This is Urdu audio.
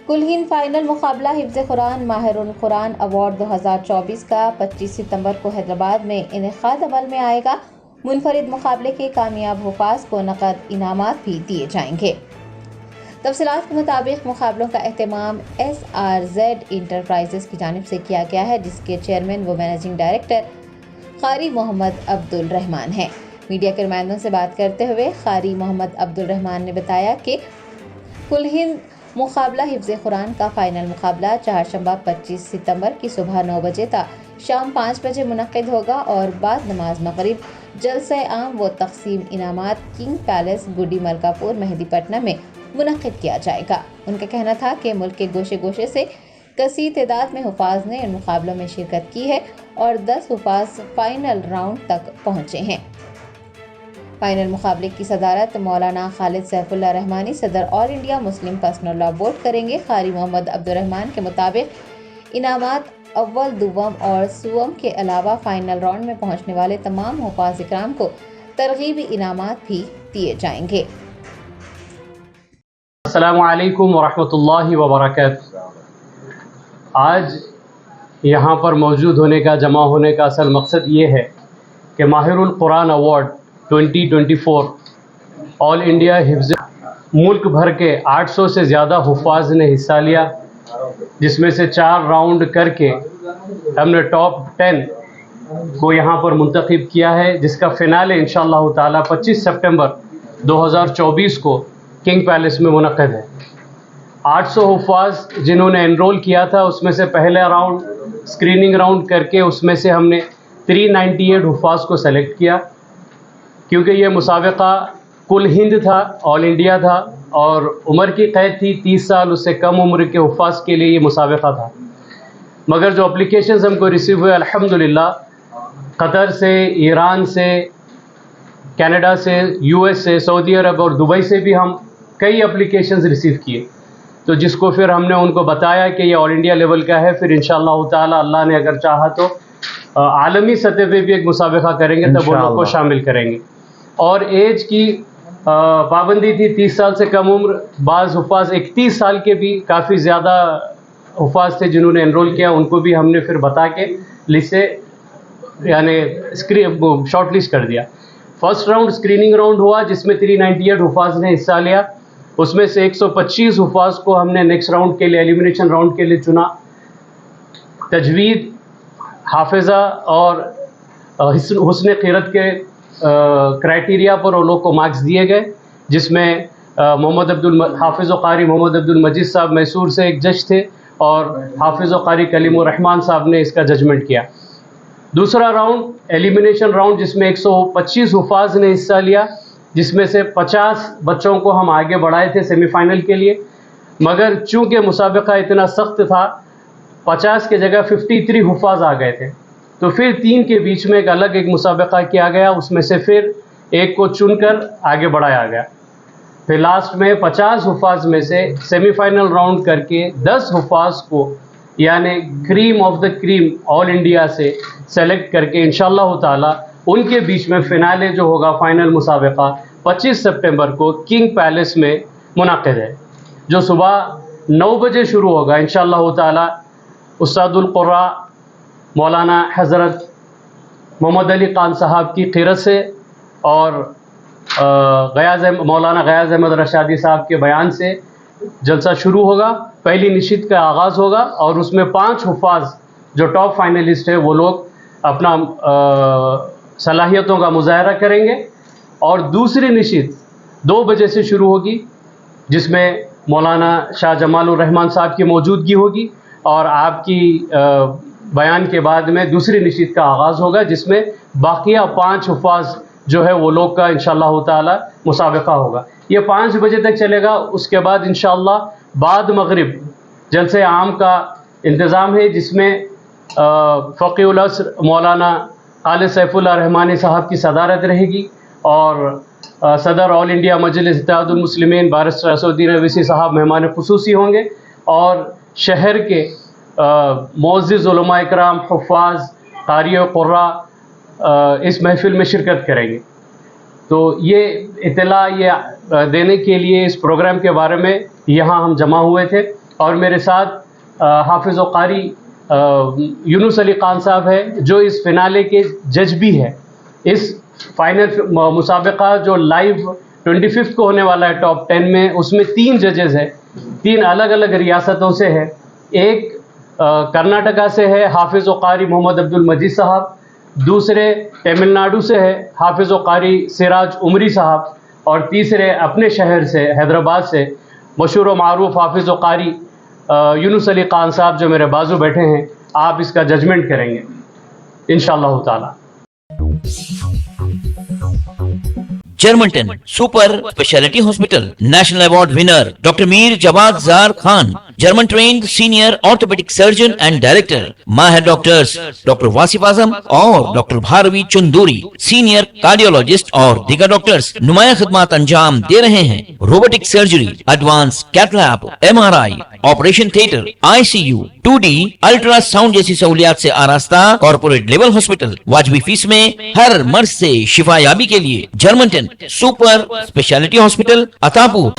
کل ہند فائنل مقابلہ حفظ قرآن ماہر القرآن ایوارڈ 2024 کا 25 ستمبر کو حیدرآباد میں انعقاد عمل میں آئے گا۔ منفرد مقابلے کے کامیاب حفاظ کو نقد انعامات بھی دیے جائیں گے۔ تفصیلات کے مطابق مقابلوں کا اہتمام SRZ انٹرپرائزز کی جانب سے کیا گیا ہے، جس کے چیئرمین و مینیجنگ ڈائریکٹر قاری محمد عبدالرحمان ہیں۔ میڈیا کے نمائندوں سے بات کرتے ہوئے قاری محمد عبدالرحمان نے بتایا کہ کل ہند مقابلہ حفظ قرآن کا فائنل مقابلہ چہارشنبہ 25 ستمبر کی صبح 9 بجے تا شام 5 بجے منعقد ہوگا اور بعد نماز مغرب جلسہ عام و تقسیم انعامات کنگ پیلس گڈی ملکا پور مہدی پٹنم میں منعقد کیا جائے گا۔ ان کا کہنا تھا کہ ملک کے گوشے گوشے سے کثیر تعداد میں حفاظ نے ان مقابلوں میں شرکت کی ہے اور 10 حفاظ فائنل راؤنڈ تک پہنچے ہیں۔ فائنل مقابلے کی صدارت مولانا خالد سیف اللہ رحمانی صدر all India Muslim personal law board کریں گے۔ قاری محمد عبدالرحمان کے مطابق انعامات اول، دوم اور سوم کے علاوہ فائنل راؤنڈ میں پہنچنے والے تمام حفاظ اکرام کو ترغیبی انعامات بھی دیے جائیں گے۔ السلام علیکم ورحمۃ اللہ وبرکاتہ۔ آج یہاں پر موجود ہونے کا، جمع ہونے کا اصل مقصد یہ ہے کہ ماہر القرآن ایوارڈ 2024 آل انڈیا حفظ ملک بھر کے 800 سے زیادہ حفاظ نے حصہ لیا، جس میں سے 4 راؤنڈ کر کے ہم نے ٹاپ 10 کو یہاں پر منتخب کیا ہے، جس کا فنالے انشاءاللہ تعالی 25 سپٹمبر 2024 کو کنگ پیلس میں منعقد ہے۔ 800 حفاظ جنہوں نے انرول کیا تھا، اس میں سے پہلا راؤنڈ اسکریننگ راؤنڈ کر کے اس میں سے ہم نے 398 حفاظ کو سلیکٹ کیا، کیونکہ یہ مسابقہ کل ہند تھا، آل انڈیا تھا اور عمر کی قید تھی 30 سال، اس سے کم عمر کے حفاظ کے لیے یہ مسابقہ تھا۔ مگر جو اپلیکیشنز ہم کو ریسیو ہوئے الحمدللہ قطر سے، ایران سے، کینیڈا سے، US سے، سعودی عرب اور دبئی سے بھی ہم کئی اپلیکیشنز ریسیو کیے، تو جس کو پھر ہم نے ان کو بتایا کہ یہ آل انڈیا لیول کا ہے، پھر انشاءاللہ تعالی اللہ نے اگر چاہا تو عالمی سطح پہ بھی ایک مسابقہ کریں گے، تب وہ لوگ کو شامل کریں گے۔ اور ایج کی پابندی تھی 30 سال سے کم عمر، بعض حفاظ 31 سال کے بھی کافی زیادہ حفاظ تھے جنہوں نے انرول کیا، ان کو بھی ہم نے پھر بتا کے لسٹ سے یعنی شارٹ لسٹ کر دیا۔ فرسٹ راؤنڈ اسکریننگ راؤنڈ ہوا، جس میں 398 حفاظ نے حصہ لیا، اس میں سے 125 حفاظ کو ہم نے نیکسٹ راؤنڈ کے لیے، ایلیمنیشن راؤنڈ کے لیے چنا۔ تجوید، حافظہ اور حسن قرأت کے کرائٹیریا پر وہ لوگ کو مارکس دیے گئے، جس میں حافظ و قاری محمد عبدالمجید صاحب میسور سے ایک جج تھے اور حافظ و قاری کلیم الرحمان صاحب نے اس کا ججمنٹ کیا۔ دوسرا راؤنڈ ایلیمنیشن راؤنڈ، جس میں 125 حفاظ نے حصہ لیا، جس میں سے 50 بچوں کو ہم آگے بڑھائے تھے سیمی فائنل کے لیے، مگر چونکہ مسابقہ اتنا سخت تھا 50 کی جگہ 53 حفاظ آ گئے تھے، تو پھر 3 کے بیچ میں ایک مسابقہ کیا گیا، اس میں سے پھر ایک کو چن کر آگے بڑھایا گیا۔ پھر لاسٹ میں 50 حفاظ میں سے سیمی فائنل راؤنڈ کر کے 10 حفاظ کو یعنی cream of the cream all India سے سلیکٹ کر کے انشاءاللہ تعالی ان کے بیچ میں فنالے جو ہوگا فائنل مسابقہ 25 سپٹمبر کو کنگ پیلس میں منعقد ہے، جو صبح 9 بجے شروع ہوگا انشاءاللہ تعالی۔ استاد القراء مولانا حضرت محمد علی خان صاحب کی قرأت سے اور مولانا غیاث احمد رشادی صاحب کے بیان سے جلسہ شروع ہوگا، پہلی نشست کا آغاز ہوگا اور اس میں 5 حفاظ جو ٹاپ فائنلسٹ ہیں وہ لوگ اپنا صلاحیتوں کا مظاہرہ کریں گے، اور دوسری نشست 2 بجے سے شروع ہوگی، جس میں مولانا شاہ جمال الرحمان صاحب کی موجودگی ہوگی اور آپ کی بیان کے بعد میں دوسری نشست کا آغاز ہوگا، جس میں باقیہ 5 حفاظ جو ہے وہ لوگ کا انشاءاللہ تعالی مسابقہ ہوگا۔ یہ 5 بجے تک چلے گا، اس کے بعد انشاءاللہ بعد مغرب جلسہ عام کا انتظام ہے، جس میں فقیہ العصر مولانا خالد سیف اللہ رحمانی صاحب کی صدارت رہے گی اور صدر آل انڈیا مجلس اتحاد المسلمین بارسٹر اسدالدین اویسی صاحب مہمان خصوصی ہوں گے، اور شہر کے معزز علماء اکرام، حفاظ، قاری و قراء اس محفل میں شرکت کریں گے۔ تو یہ اطلاع یہ دینے کے لیے اس پروگرام کے بارے میں یہاں ہم جمع ہوئے تھے، اور میرے ساتھ حافظ و قاری یونس علی خان صاحب ہے جو اس فنالے کے جج بھی ہے. اس فائنل مسابقہ جو لائیو 25 کو ہونے والا ہے ٹاپ 10 میں، اس میں 3 ججز ہے، 3 الگ الگ ریاستوں سے ہے. ایک کرناٹکا سے ہے حافظ و قاری محمد عبد المجید صاحب، دوسرے تمل ناڈو سے ہے حافظ و قاری سراج عمری صاحب، اور تیسرے اپنے شہر سے حیدرآباد سے مشہور و معروف حافظ و قاری یونس علی خان صاحب جو میرے بازو بیٹھے ہیں. آپ اس کا ججمنٹ کریں گے انشاءاللہ تعالی. جرمنٹن super specialty hospital national award winner doctor Mir Jawad Zar Khan, German trained senior orthopedic surgeon and director. ماہر ڈاکٹرز ڈاکٹر واصف اعظم اور doctor Bharavi Chanduri, senior cardiologist اور دیگر ڈاکٹرز نمایاں خدمات انجام دے رہے ہیں. Robotic surgery, advance cath lab, MRI، operation theatre, ICU، 2D ultrasound جیسی سہولیات سے آراستہ کارپوریٹ لیول ہاسپٹل. واجبی فیس میں ہر مرض سے شفا یابی کے لیے جرمنٹن سپر اسپیشلٹی ہاسپٹل عطا پور.